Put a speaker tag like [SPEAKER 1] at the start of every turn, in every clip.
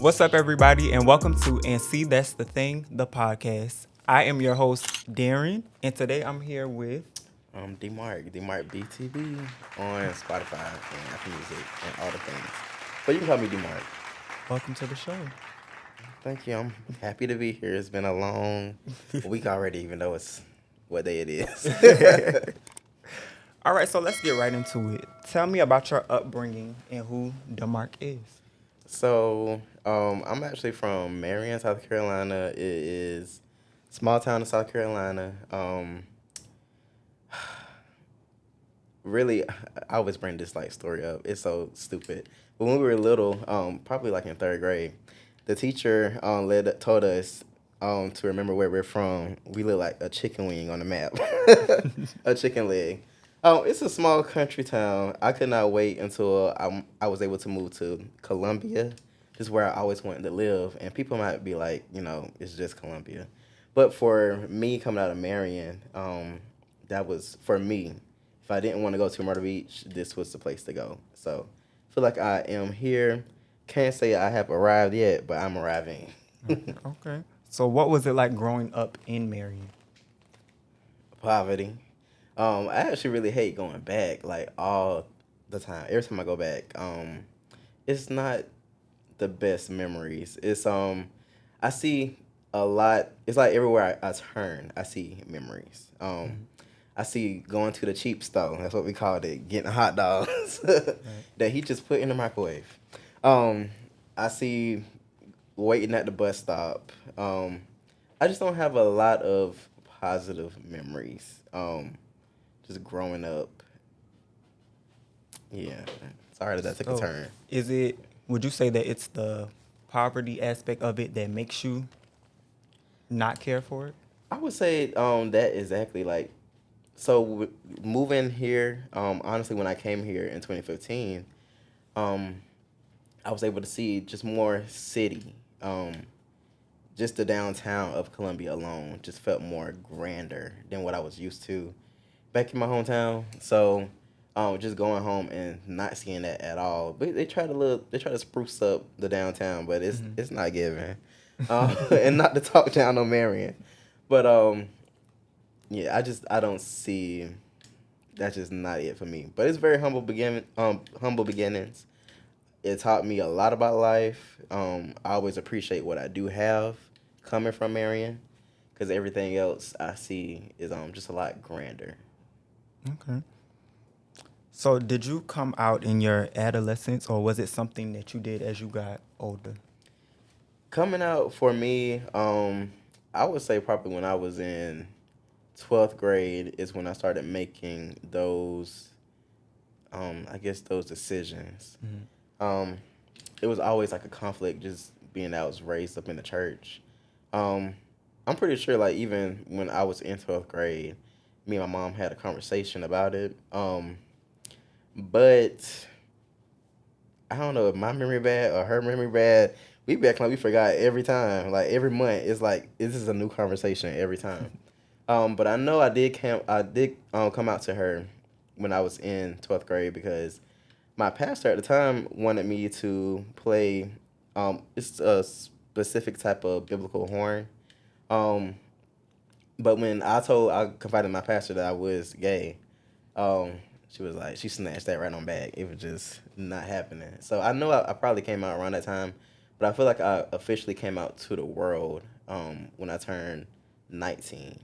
[SPEAKER 1] What's up, everybody, and welcome to And See That's the Thing, the podcast. I am your host, Darynn, and today I'm here with...
[SPEAKER 2] Demarc BTB on Spotify and Apple Music and all the things. But you can call me Demarc.
[SPEAKER 1] Welcome to the show.
[SPEAKER 2] Thank you. I'm happy to be here. It's been a long week already, even though it's what day it is.
[SPEAKER 1] All right, so let's get right into it. Tell me about your upbringing and who Demarc is.
[SPEAKER 2] So, I'm actually from Marion, South Carolina. It is a small town in South Carolina. Really, I always bring this story up. It's so stupid. But when we were little, probably in third grade, the teacher told us to remember where we're from. We look like a chicken wing on the map, a chicken leg. It's a small country town. I could not wait until I was able to move to Columbia, just where I always wanted to live. And people might be like, it's just Columbia. But for me coming out of Marion, that was, for me, if I didn't want to go to Myrtle Beach, this was the place to go. So I feel like I am here. Can't say I have arrived yet, but I'm arriving.
[SPEAKER 1] Okay. So what was it like growing up in Marion?
[SPEAKER 2] Poverty. I actually really hate going back, all the time. Every time I go back, it's not the best memories. It's I see a lot. It's like everywhere I turn, I see memories. I see going to the cheap store. That's what we called it, getting hot dogs that he just put in the microwave. I see waiting at the bus stop. I just don't have a lot of positive memories. Just growing up. Yeah. Sorry that took a turn.
[SPEAKER 1] Would you say that it's the poverty aspect of it that makes you not care for it?
[SPEAKER 2] I would say that exactly. So moving here, honestly, when I came here in 2015, I was able to see just more city. Just the downtown of Columbia alone just felt more grander than what I was used to back in my hometown. So just going home and not seeing that at all. But they try to spruce up the downtown, but it's not giving. And not to talk down on Marion. But yeah, I don't see. That's just not it for me. But it's very humble beginnings. It taught me a lot about life. I always appreciate what I do have coming from Marion, because everything else I see is just a lot grander.
[SPEAKER 1] Okay. So did you come out in your adolescence, or was it something that you did as you got older?
[SPEAKER 2] Coming out for me, I would say probably when I was in 12th grade is when I started making those, those decisions.
[SPEAKER 1] Mm-hmm.
[SPEAKER 2] It was always a conflict just being that I was raised up in the church. I'm pretty sure even when I was in 12th grade, me and my mom had a conversation about it. But I don't know if my memory bad or her memory bad. We back we forgot every time. Every month, it's this is a new conversation every time. But I know I did come out to her when I was in 12th grade, because my pastor at the time wanted me to play. It's a specific type of biblical horn. But when I confided in my pastor that I was gay, she was she snatched that right on back. It was just not happening. So I know I probably came out around that time, but I feel like I officially came out to the world when I turned 19.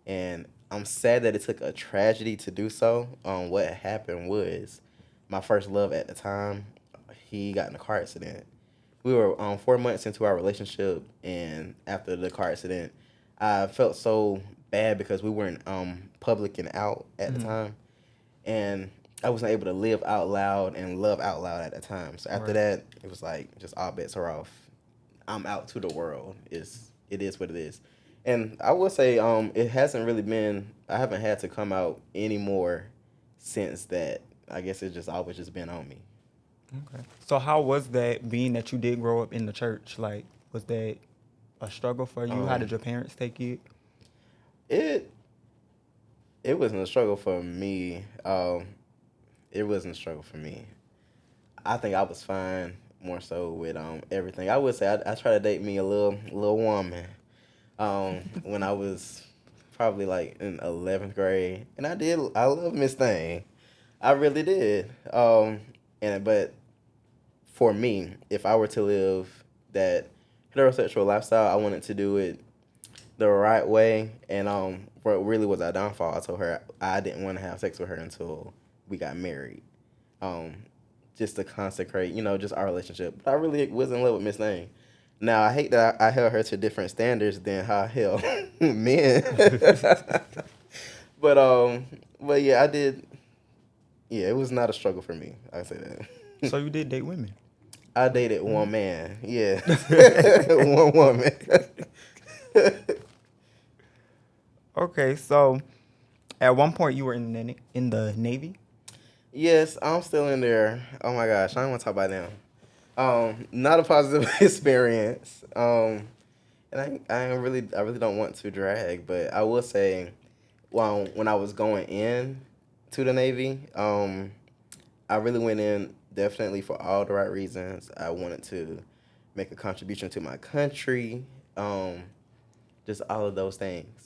[SPEAKER 2] And I'm sad that it took a tragedy to do so. What happened was my first love at the time, he got in a car accident. We were 4 months into our relationship, and after the car accident, I felt so bad because we weren't public and out at the time. And I wasn't able to live out loud and love out loud at the time. So after that, it was just all bets are off. I'm out to the world. It is what it is. And I will say it hasn't really been, I haven't had to come out anymore since that. I guess it's just always just been on me.
[SPEAKER 1] Okay. So how was that, being that you did grow up in the church? Was that a struggle for you? How did your parents take it?
[SPEAKER 2] It wasn't a struggle for me. It wasn't a struggle for me. I think I was fine. more so with everything. I would say I try to date me a little woman. When I was probably like in 11th grade, and I love Miss Thing. I really did. And but for me, if I were to live that heterosexual lifestyle, I wanted to do it the right way. And what really was our downfall, I told her I didn't want to have sex with her until we got married. Um, just to consecrate, just our relationship. But I really was in love with Miss Thing. Now I hate that I held her to different standards than how I held men. but but yeah, I did. Yeah, it was not a struggle for me. I say that.
[SPEAKER 1] So you did date women?
[SPEAKER 2] I dated one man. Yeah, one woman.
[SPEAKER 1] Okay, so at one point you were in the Navy.
[SPEAKER 2] Yes, I'm still in there. Oh my gosh, I don't want to talk about them. Not a positive experience. And I really don't want to drag, but I will say, well, when I was going in to the Navy, I really went in definitely for all the right reasons. I wanted to make a contribution to my country, just all of those things.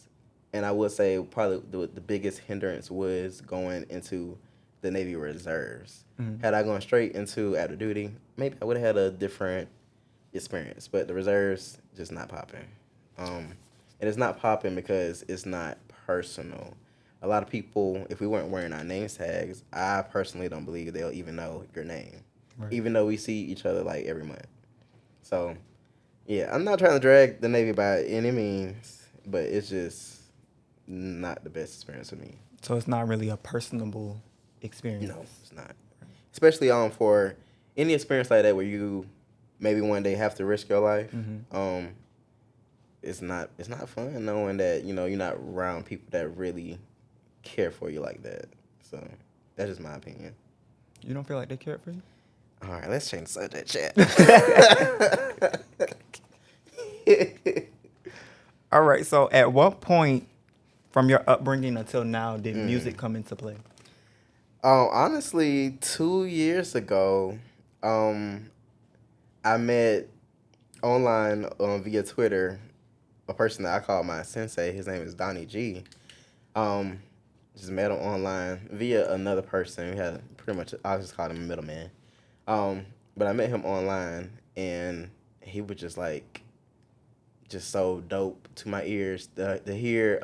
[SPEAKER 2] And I would say probably the biggest hindrance was going into the Navy Reserves.
[SPEAKER 1] Mhm.
[SPEAKER 2] Had I gone straight into active duty, maybe I would have had a different experience. But the reserves just not popping. And it's not popping because it's not personal. A lot of people, if we weren't wearing our name tags, I personally don't believe they'll even know your name,
[SPEAKER 1] Right.
[SPEAKER 2] even though we see each other like every month. So, yeah, I'm not trying to drag the Navy by any means, but it's just not the best experience for me.
[SPEAKER 1] So it's not really a personable experience.
[SPEAKER 2] No, it's not. Especially for any experience like that where you maybe one day have to risk your life.
[SPEAKER 1] Mm-hmm.
[SPEAKER 2] It's not fun knowing that you're not around people that really care for you like that. So that's just my opinion.
[SPEAKER 1] You don't feel like they cared for you?
[SPEAKER 2] All right, let's change the subject, chat.
[SPEAKER 1] All right. So at what point from your upbringing until now did music come into play?
[SPEAKER 2] Honestly, 2 years ago, I met online via Twitter a person that I call my sensei. His name is Donnie G. Um, just met him online via another person. We had pretty much, I just called him a middleman. But I met him online, and he was just like, just so dope to my ears to hear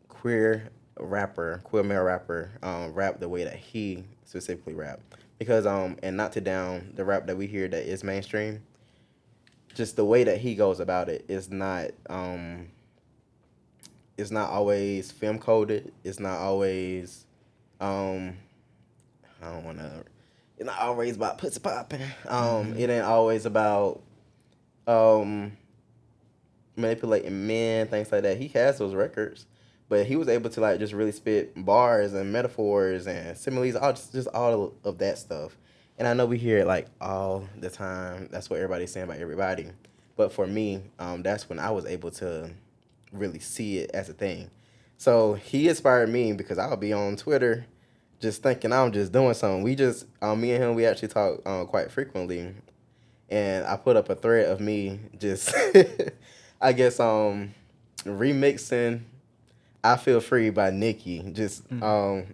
[SPEAKER 2] queer male rapper rap the way that he specifically rap. Because and not to down the rap that we hear that is mainstream, just the way that he goes about it is not it's not always film coded. It's not always I don't wanna it's not always about pussy popping. It ain't always about um manipulating men, things like that. He has those records, but he was able to like just really spit bars and metaphors and similes, just all of that stuff. And I know we hear it like all the time. That's what everybody's saying about everybody. But for me, that's when I was able to really see it as a thing. So he inspired me because I'll be on Twitter just thinking I'm just doing something. We just, me and him, we actually talk quite frequently. And I put up a thread of me just, I guess, remixing "I Feel Free" by Nicki, just on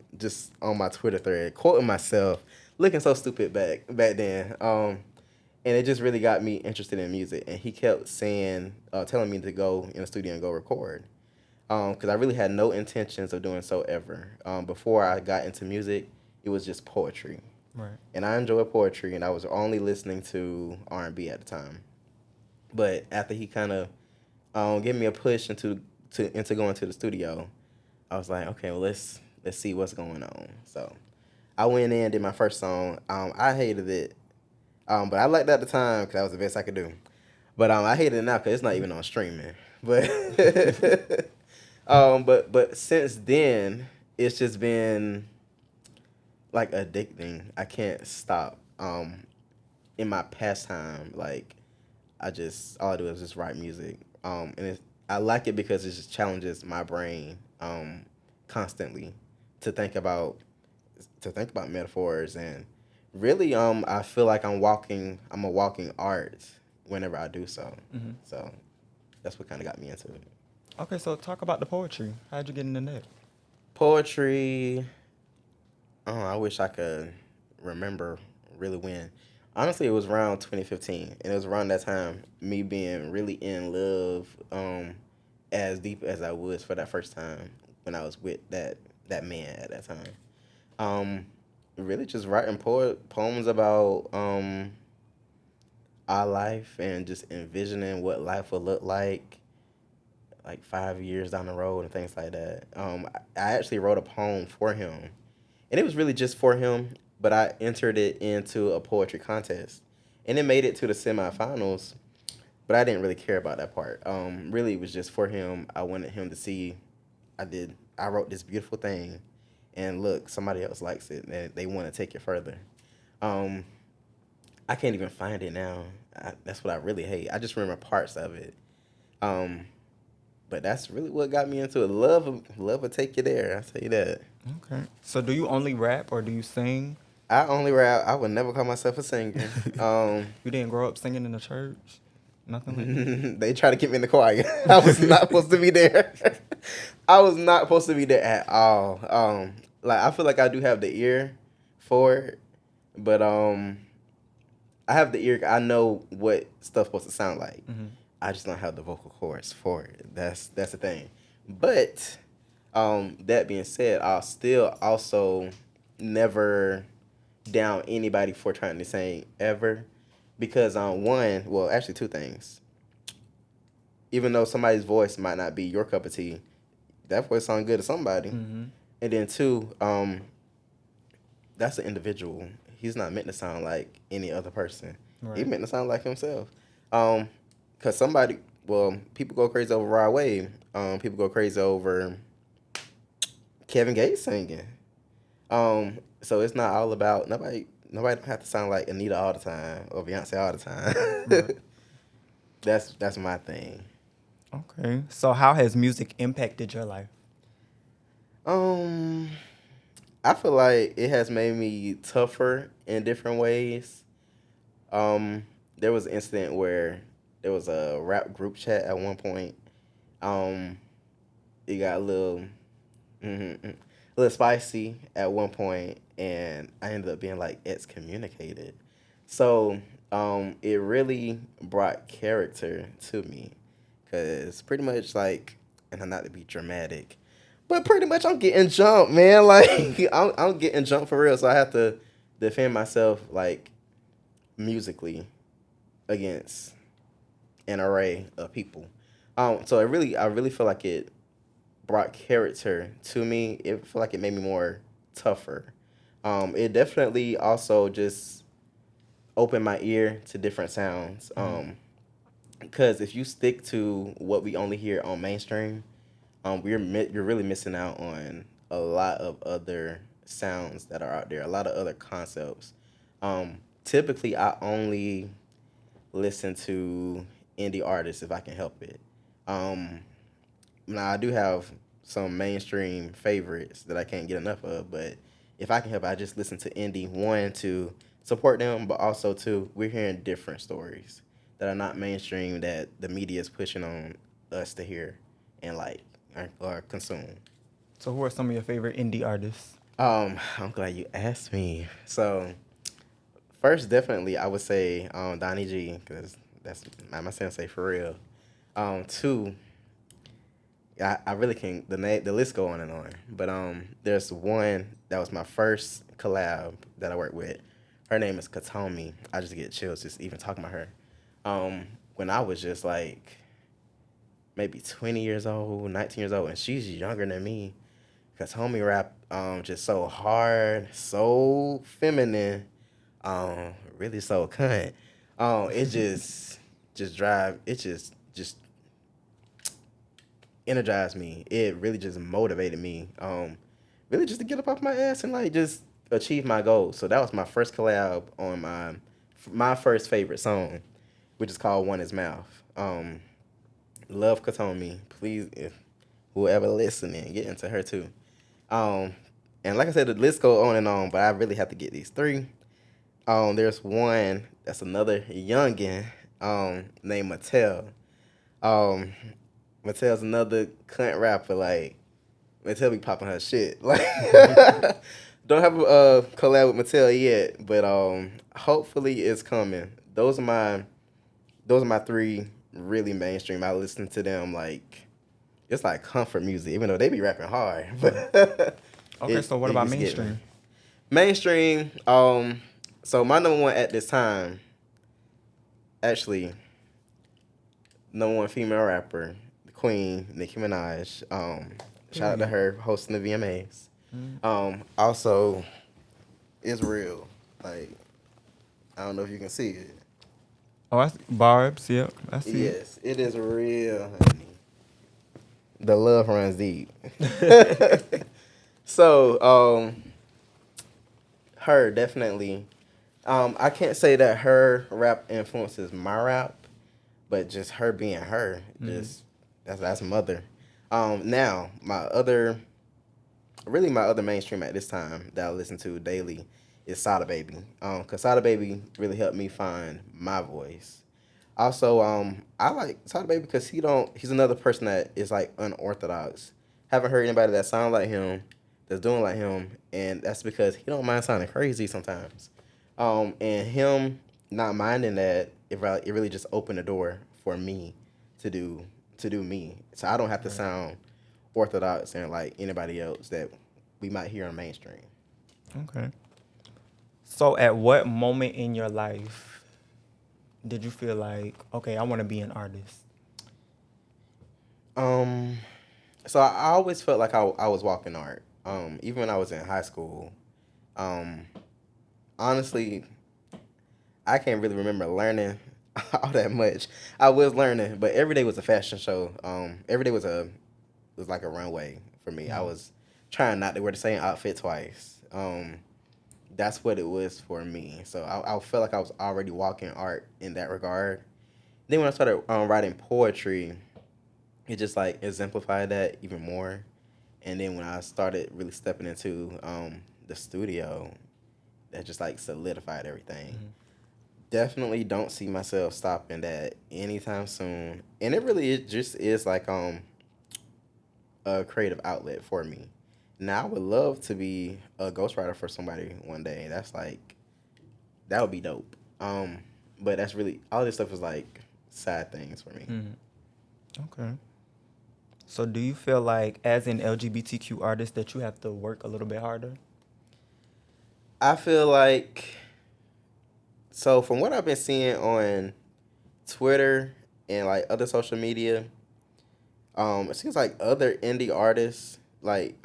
[SPEAKER 2] my Twitter thread, quoting myself, looking so stupid back then. And it just really got me interested in music. And he kept saying, telling me to go in the studio and go record. Because I really had no intentions of doing so ever. Before I got into music, it was just poetry.
[SPEAKER 1] Right.
[SPEAKER 2] And I enjoy poetry, and I was only listening to R&B at the time. But after he kind of gave me a push into going to the studio, I was like, okay, well let's see what's going on. So I went in, did my first song. I hated it, but I liked it at the time because that was the best I could do. But I hate it now because it's not even on streaming. But but since then, it's just been like addicting. I can't stop. In my pastime, like all I do is just write music. And I like it because it just challenges my brain constantly to think about metaphors and Really, I feel like I'm a walking art whenever I do so.
[SPEAKER 1] Mm-hmm.
[SPEAKER 2] So that's what kind of got me into it.
[SPEAKER 1] Okay, so talk about the poetry. How'd you get into that?
[SPEAKER 2] Poetry. Oh, I wish I could remember really when. Honestly, it was around 2015, and it was around that time me being really in love, as deep as I was for that first time when I was with that man at that time. Um, Really just writing poems about our life and just envisioning what life would look like 5 years down the road and things like that. I actually wrote a poem for him, and it was really just for him, but I entered it into a poetry contest, and it made it to the semifinals. But I didn't really care about that part. Really, it was just for him. I wanted him to see I wrote this beautiful thing, and look, somebody else likes it, and they want to take it further. Um, I can't even find it now. That's what I really hate. I just remember parts of it. Um, but that's really what got me into it. Love will take you there. I tell you that.
[SPEAKER 1] Okay. So do you only rap or do you sing?
[SPEAKER 2] I only rap. I would never call myself a singer.
[SPEAKER 1] You didn't grow up singing in the church? Nothing like that?
[SPEAKER 2] They try to get me in the choir. I was not supposed to be there. I was not supposed to be there at all. Like I feel like I do have the ear for it, but I have the ear. I know what stuff's supposed to sound like.
[SPEAKER 1] Mm-hmm.
[SPEAKER 2] I just don't have the vocal cords for it. That's the thing. But that being said, I'll still also never down anybody for trying to sing ever, because well, actually two things. Even though somebody's voice might not be your cup of tea, that voice sound good to somebody.
[SPEAKER 1] Mm-hmm.
[SPEAKER 2] And then two, that's an individual. He's not meant to sound like any other person.
[SPEAKER 1] Right.
[SPEAKER 2] He's meant to sound like himself. Cause people go crazy over Rod Wave. People go crazy over Kevin Gates singing. So it's not all about nobody. Nobody don't have to sound like Anita all the time or Beyonce all the time.
[SPEAKER 1] Right.
[SPEAKER 2] That's my thing.
[SPEAKER 1] Okay. So how has music impacted your life?
[SPEAKER 2] Um, I feel like it has made me tougher in different ways. There was an incident where there was a rap group chat at one point. Um, it got a little spicy at one point, and I ended up being like excommunicated. So, it really brought character to me, cause pretty much like, and I'm not to be dramatic, but pretty much I'm getting jumped, man. Like I'm getting jumped for real, so I have to defend myself like musically against an array of people. So I really feel like it brought character to me. It feel like it made me more tougher. It definitely also just opened my ear to different sounds. Because if you stick to what we only hear on mainstream, you're really missing out on a lot of other sounds that are out there, a lot of other concepts. Typically, I only listen to indie artists if I can help it. Um, Now I do have some mainstream favorites that I can't get enough of, but if I can help, I just listen to indie. One, to support them, but also two, we're hearing different stories that are not mainstream that the media is pushing on us to hear and like or consume.
[SPEAKER 1] So who are some of your favorite indie artists?
[SPEAKER 2] I'm glad you asked me. So first, definitely, I would say Donnie G, because that's my sensei for real. Two, I really can't. The list go on and on. But there's one that was my first collab that I worked with. Her name is Katomi. I just get chills just even talking about her. When I was just like maybe 20 years old, 19 years old, and she's younger than me. Katomi rap just so hard, so feminine, really so cunt. It just drive. It just energized me. It really just motivated me. Really just to get up off my ass and like just achieve my goals. So that was my first collab on my first favorite song, which is called One Is Mouth. Love Katomi. Please, if whoever listening, get into her too. And like I said, the list go on and on, but I really have to get these three. There's one that's another youngin, named Mattel. Um, Mattel's another cunt rapper. Like Mattel be popping her shit. Like don't have a collab with Mattel yet, but hopefully it's coming. Those are my three really mainstream. I listen to them like it's like comfort music, even though they be rapping hard. But
[SPEAKER 1] Okay, so what
[SPEAKER 2] it
[SPEAKER 1] about
[SPEAKER 2] used to get me.
[SPEAKER 1] mainstream?
[SPEAKER 2] Mainstream. So my number one at this time, actually, number one female rapper, the Queen, Nicki Minaj. Shout out to her hosting the VMAs. Also, it's real. Like I don't know if you can see it.
[SPEAKER 1] Oh, I see. Barbs. Yep, I see it.
[SPEAKER 2] Yes, it is real, honey. The love runs deep. So, her definitely. I can't say that her rap influences my rap, but just her being her, just that's mother. Now my other mainstream at this time that I listen to daily is Sada Baby. Cause Sada Baby really helped me find my voice. Also, I like Sada Baby because he's another person that is like unorthodox. Haven't heard anybody that sounds like him, that's doing like him, and that's because he don't mind sounding crazy sometimes. And him not minding that, it really just opened the door for me to do me. So I don't have to sound orthodox and like anybody else that we might hear on mainstream.
[SPEAKER 1] Okay. So, at what moment in your life did you feel like, okay, I want to be an artist?
[SPEAKER 2] Um, so I always felt like I was walking art. Even when I was in high school. Um, Honestly, I can't really remember learning all that much. I was learning, but every day was a fashion show. Every day was like a runway for me. I was trying not to wear the same outfit twice. That's what it was for me. So I felt like I was already walking art in that regard. Then when I started writing poetry, it just like exemplified that even more. And then when I started really stepping into the studio, that just like solidified everything. Definitely don't see myself stopping that anytime soon. And it just is like a creative outlet for me. Now I would love to be a ghostwriter for somebody one day. That would be dope. But that's really all this stuff is like side things for me.
[SPEAKER 1] Okay. So, do you feel like, as an LGBTQ artist, that you have to work a little bit harder?
[SPEAKER 2] I feel like so from what I've been seeing on Twitter and like other social media, it seems like other indie artists, like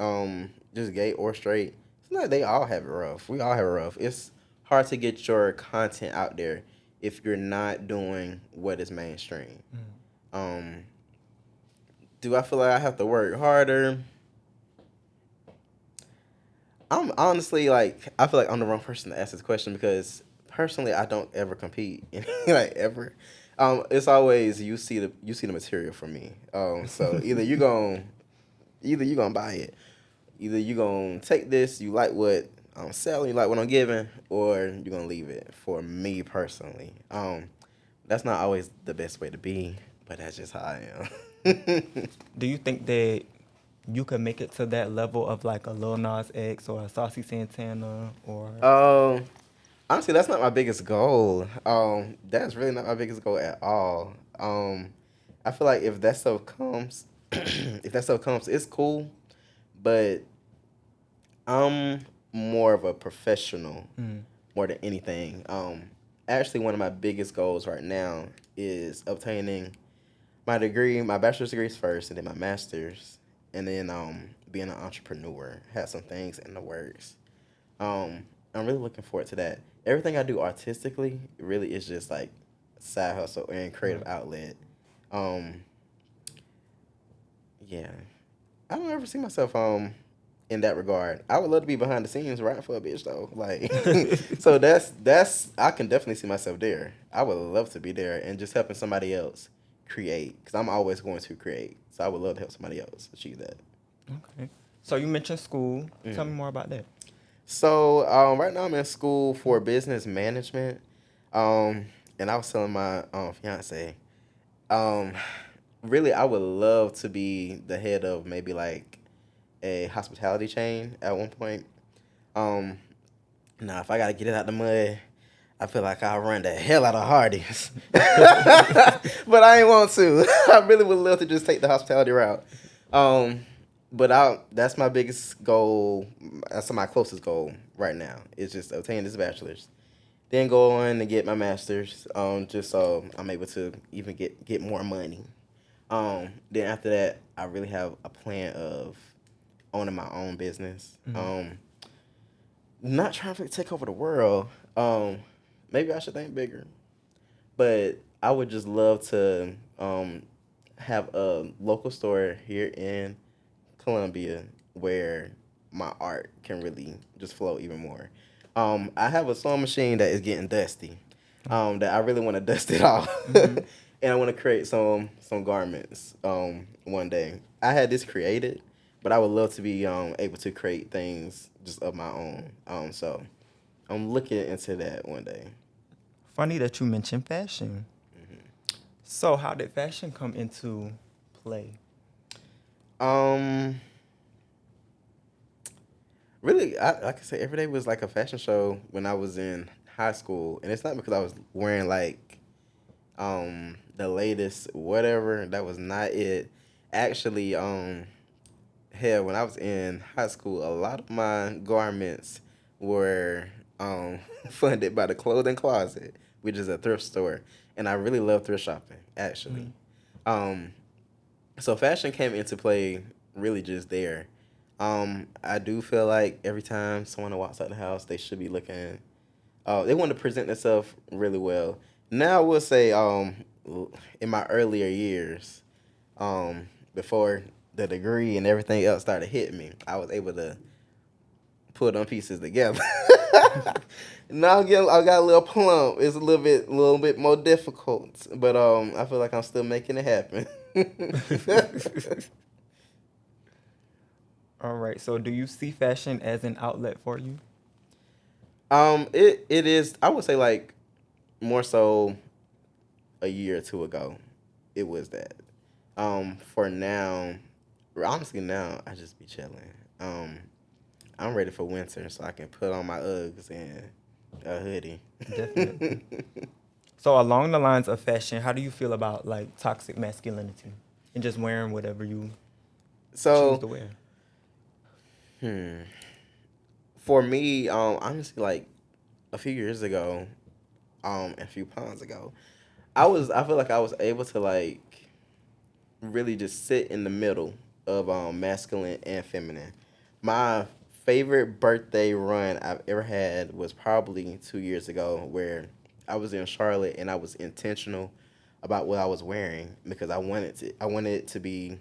[SPEAKER 2] just gay or straight, it's like they all have it rough. We all have it rough. It's hard to get your content out there if you're not doing what is mainstream. Um, do I feel like I have to work harder? I'm honestly like I feel like I'm the wrong person to ask this question because personally I don't ever compete like ever. It's always you see the material from me. So either you gonna buy it, either you gonna take this, you like what I'm selling, you like what I'm giving, or you gonna leave it. For me personally, that's not always the best way to be, but that's just how I am.
[SPEAKER 1] Do you think that you could make it to that level of like a Lil Nas X or a Saucy Santana or?
[SPEAKER 2] um, Honestly, that's not my biggest goal. That's really not my biggest goal at all. I feel like if that stuff comes, if that stuff comes, it's cool. But I'm more of a professional more than anything. Actually, one of my biggest goals right now is obtaining my degree. My bachelor's degree is first, and then my master's, and then being an entrepreneur. Have some things in the works. I'm really looking forward to that. Everything I do artistically really is just like side hustle and creative outlet. Um, yeah, I don't ever see myself in that regard. I would love to be behind the scenes rapping for a bitch though. Like, so that's I can definitely see myself there. I would love to be there and just helping somebody else create because I'm always going to create. So I would love to help somebody else achieve that.
[SPEAKER 1] Okay. So you mentioned school. Tell me more about that.
[SPEAKER 2] So right now I'm in school for business management, and I was telling my fiance, um, really I would love to be the head of maybe like a hospitality chain at one point. Um, Now if I gotta get it out the mud, I feel like I'll run the hell out of Hardee's, but I ain't want to. I really would love to just take the hospitality route. Um, but that's my biggest goal. That's my closest goal right now. Is just obtain this bachelor's, then go on and get my master's. Just so I'm able to even get more money. Then after that, I really have a plan of owning my own business. Not trying to take over the world. Maybe I should think bigger, but I would just love to have a local store here in Columbia where my art can really just flow even more. I have a sewing machine that is getting dusty. That I really want to dust it off, and I want to create some garments. One day I had this created, but I would love to be able to create things just of my own. So I'm looking into that one day.
[SPEAKER 1] Funny that you mentioned fashion. So how did fashion come into play?
[SPEAKER 2] Um, Really, like I said, every day was like a fashion show when I was in high school, and it's not because I was wearing like the latest whatever. That was not it. Actually, hell, when I was in high school, a lot of my garments were funded by the Clothing Closet, which is a thrift store, and I really love thrift shopping. Actually, um, so fashion came into play really just there. I do feel like every time someone walks out the house, they should be looking. They want to present themselves really well. Now I will say, in my earlier years, before the degree and everything else started hitting me, I was able to put on pieces together. Now I got a little plump. It's a little bit more difficult, but I feel like I'm still making it happen.
[SPEAKER 1] All right. So do you see fashion as an outlet for you?
[SPEAKER 2] It is. I would say like more so a year or two ago, it was that. For now, honestly, now I just be chilling. Um, I'm ready for winter, so I can put on my Uggs and a hoodie.
[SPEAKER 1] Definitely. So along the lines of fashion, how do you feel about like toxic masculinity and just wearing whatever you choose
[SPEAKER 2] So,
[SPEAKER 1] to wear?
[SPEAKER 2] hmm, for me, honestly, like a few years ago, a few pounds ago, I feel like I was able to like really just sit in the middle of masculine and feminine. My favorite birthday run I've ever had was probably 2 years ago, where I was in Charlotte and I was intentional about what I was wearing because I wanted it to be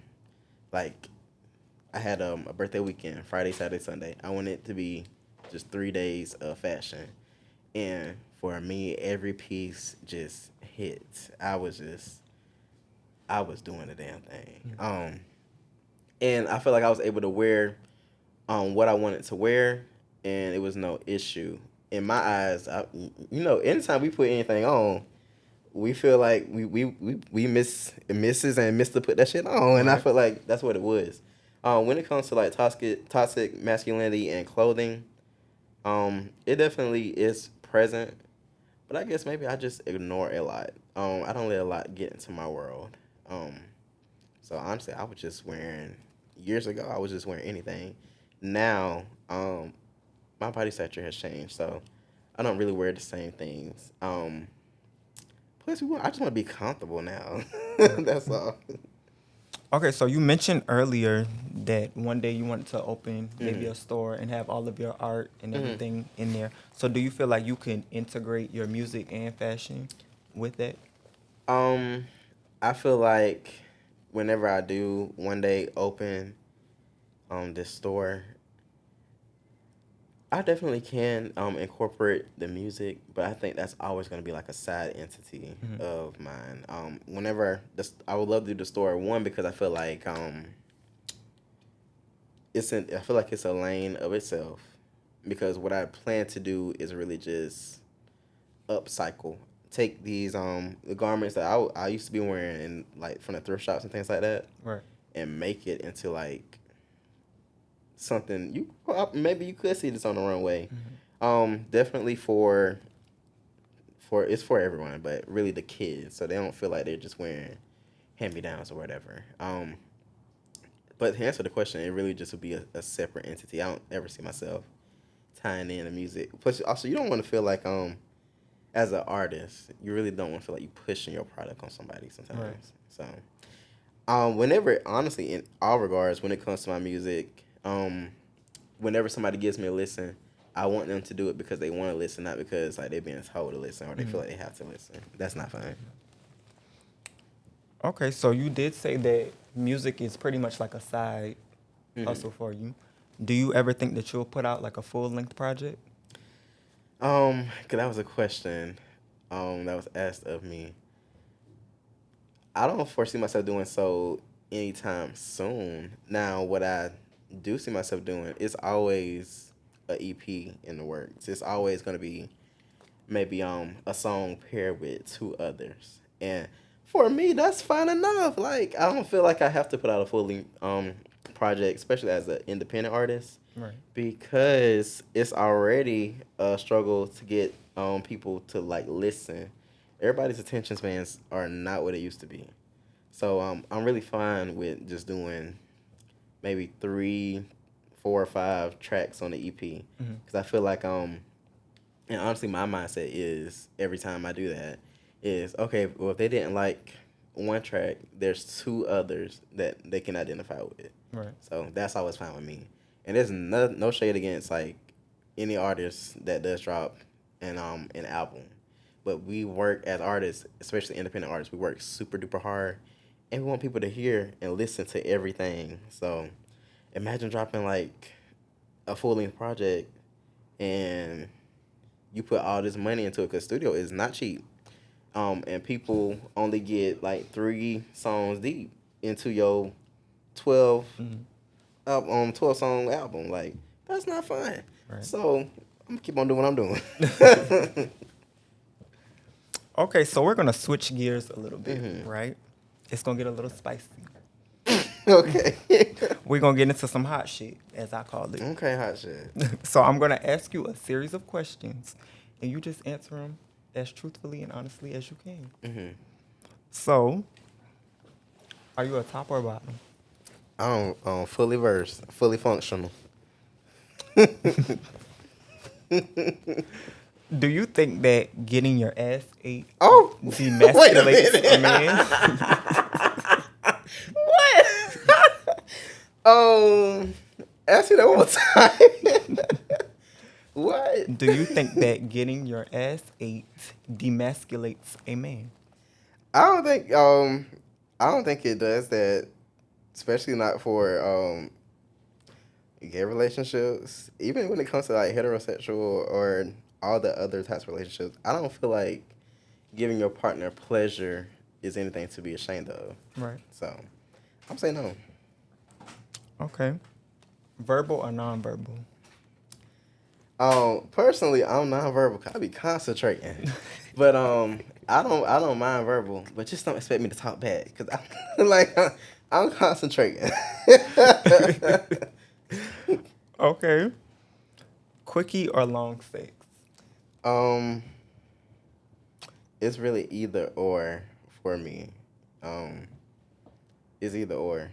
[SPEAKER 2] like I had a birthday weekend, Friday, Saturday, Sunday. I wanted it to be just 3 days of fashion, and for me, every piece just hit. I was doing the damn thing. And I feel like I was able to wear what I wanted to wear, and it was no issue in my eyes. Anytime we put anything on, we feel like we misses and miss to put that shit on, and I
[SPEAKER 1] Right.
[SPEAKER 2] feel like that's what it was. When it comes to like toxic masculinity and clothing, it definitely is present, but I guess maybe I just ignore it a lot. I don't let a lot get into my world. Um, so honestly, I was just wearing years ago. I was just wearing anything. Now, my body structure has changed, so I don't really wear the same things. Plus, I just want to be comfortable now. That's all.
[SPEAKER 1] Okay, so you mentioned earlier that one day you wanted to open maybe
[SPEAKER 2] hmm
[SPEAKER 1] a store and have all of your art and
[SPEAKER 2] hmm
[SPEAKER 1] everything in there. So do you feel like you can integrate your music and fashion with that?
[SPEAKER 2] Um, I feel like whenever I do one day open this store, I definitely can incorporate the music, but I think that's always going to be like a side entity
[SPEAKER 1] Mhm.
[SPEAKER 2] of mine. I would love to do the store one because I feel like I feel like it's a lane of itself because what I plan to do is really just upcycle. Take these the garments that I used to be wearing in like from the thrift shops and things like that,
[SPEAKER 1] Right.
[SPEAKER 2] and make it into like something maybe you could see this on the runway. Definitely for it's for everyone, but really the kids, so they don't feel like they're just wearing hand me downs or whatever. But to answer the question, it really just would be a separate entity. I don't ever see myself tying in the music. Plus, also you don't want to feel like as an artist, you really don't want to feel like you pushing your product on somebody sometimes.
[SPEAKER 1] Right.
[SPEAKER 2] So, whenever, honestly, in all regards, when it comes to my music, whenever somebody gives me a listen, I want them to do it because they want to listen, not because like they're being told to listen or they feel like they have to listen. That's not fun.
[SPEAKER 1] Okay, so you did say that music is pretty much like a side hustle for you. Do you ever think that you'll put out like a full-length project?
[SPEAKER 2] Cause that was a question, that was asked of me. I don't foresee myself doing so anytime soon. Now, what I do see myself doing is always a EP in the works. It's always gonna be maybe a song paired with two others, and for me, that's fine enough. Like I don't feel like I have to put out a fully project, especially as an independent artist.
[SPEAKER 1] Right.
[SPEAKER 2] Because it's already a struggle to get people to like listen. Everybody's attention spans are not what it used to be. So I'm really fine with just doing maybe 3, 4, or 5 tracks on the EP because I feel like and honestly my mindset is every time I do that is okay. Well, if they didn't like one track, there's 2 others that they can identify with.
[SPEAKER 1] Right.
[SPEAKER 2] So that's always fine with me. And there's no shade against like any artist that does drop an album, but we work as artists, especially independent artists. We work super duper hard, and we want people to hear and listen to everything. So imagine dropping like a full length project, and you put all this money into it because studio is not cheap, and people only get like 3 songs deep into your 12. 12 song album. Like, that's not fun.
[SPEAKER 1] Right.
[SPEAKER 2] So, I'm going to keep on doing what I'm doing.
[SPEAKER 1] Okay, so we're going to switch gears a little bit, right? It's going to get a little spicy.
[SPEAKER 2] Okay.
[SPEAKER 1] We're going to get into some hot shit, as I call it.
[SPEAKER 2] Okay, hot shit.
[SPEAKER 1] So I'm going to ask you a series of questions, and you just answer them as truthfully and honestly as you can. So, are you a top or a bottom?
[SPEAKER 2] I'm fully versed, fully functional.
[SPEAKER 1] Do you think that getting your ass ate
[SPEAKER 2] demasculates
[SPEAKER 1] a man?
[SPEAKER 2] What? Ask me that one more time. What?
[SPEAKER 1] Do you think that getting your ass ate demasculates a man?
[SPEAKER 2] I don't think it does that, especially not for gay relationships. Even when it comes to like heterosexual or all the other types of relationships, I don't feel like giving your partner pleasure is anything to be ashamed of.
[SPEAKER 1] Right.
[SPEAKER 2] So, I'm saying no.
[SPEAKER 1] Okay. Verbal or nonverbal?
[SPEAKER 2] Personally, I'm nonverbal. 'Cause I be concentrating, but I don't mind verbal, but just don't expect me to talk back because I'm concentrating.
[SPEAKER 1] Okay. Quickie or long sex?
[SPEAKER 2] It's really either or for me. It's either or.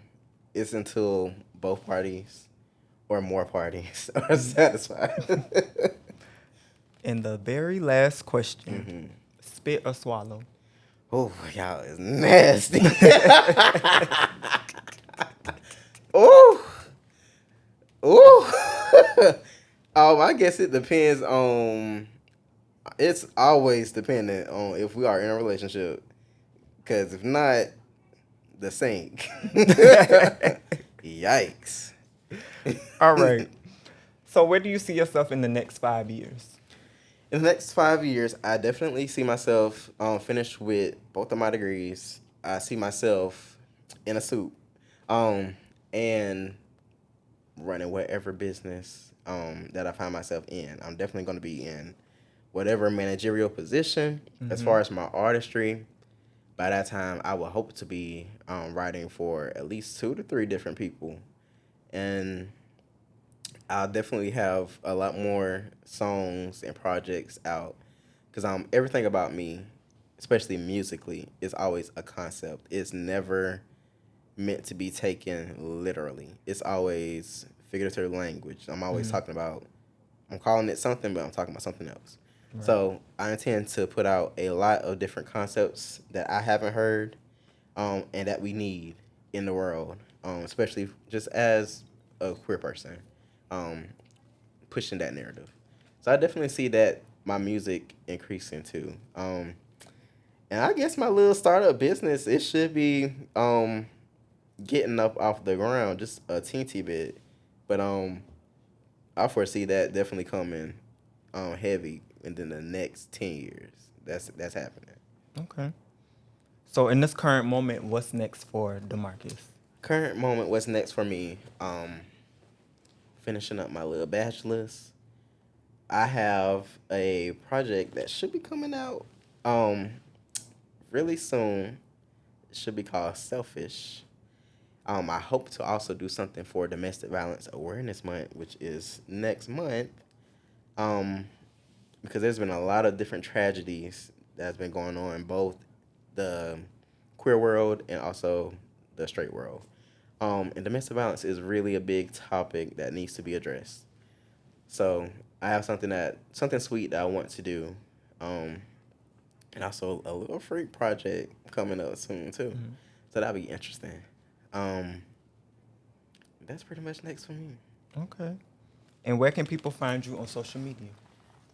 [SPEAKER 2] It's until both parties or more parties are satisfied.
[SPEAKER 1] And the very last question, spit or swallow?
[SPEAKER 2] Oh, y'all is nasty. Oh. Oh. I guess it depends on. It's always dependent on if we are in a relationship. Because if not, the sink. Yikes.
[SPEAKER 1] All right. So where do you see yourself in the next 5 years?
[SPEAKER 2] In the next 5 years, I definitely see myself finished with both of my degrees. I see myself in a suit and running whatever business that I find myself in. I'm definitely going to be in whatever managerial position. As far as my artistry, by that time, I would hope to be writing for at least 2 to 3 different people. And I'll definitely have a lot more songs and projects out. Because everything about me, especially musically, is always a concept. It's never meant to be taken literally. It's always figurative language. I'm always talking about, I'm calling it something, but I'm talking about something else. Right. So I intend to put out a lot of different concepts that I haven't heard and that we need in the world, especially just as a queer person, pushing that narrative. So I definitely see that my music increasing too. And I guess my little startup business, it should be getting up off the ground just a teensy bit. But I foresee that definitely coming heavy within the next 10 years. That's happening.
[SPEAKER 1] Okay. So in this current moment, what's next for DeMarcus?
[SPEAKER 2] Current moment, what's next for me? Finishing up my little bachelor's. I have a project that should be coming out really soon. It should be called Selfish. I hope to also do something for Domestic Violence Awareness Month, which is next month, because there's been a lot of different tragedies that's been going on in both the queer world and also the straight world. And domestic violence is really a big topic that needs to be addressed. So I have something sweet that I want to do, and also a little freak project coming up soon too. Mm-hmm. So that'll be interesting. That's pretty much next for me.
[SPEAKER 1] Okay. And where can people find you on social media?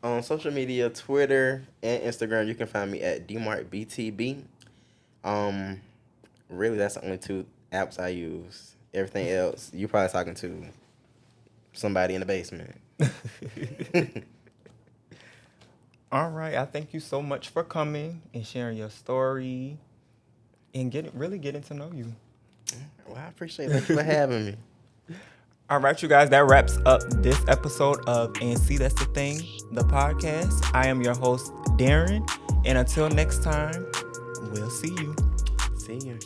[SPEAKER 2] On social media, Twitter and Instagram, you can find me at Demarc BTB. Really, that's the only 2 apps I use. Everything else, you probably talking to somebody in the basement.
[SPEAKER 1] All right. I thank you so much for coming and sharing your story and really getting to know you.
[SPEAKER 2] Well, I appreciate it. Thank you for having me.
[SPEAKER 1] All right, you guys, that wraps up this episode of And See That's the Thing, the podcast. I am your host, Darynn. And until next time, we'll see you.
[SPEAKER 2] See you.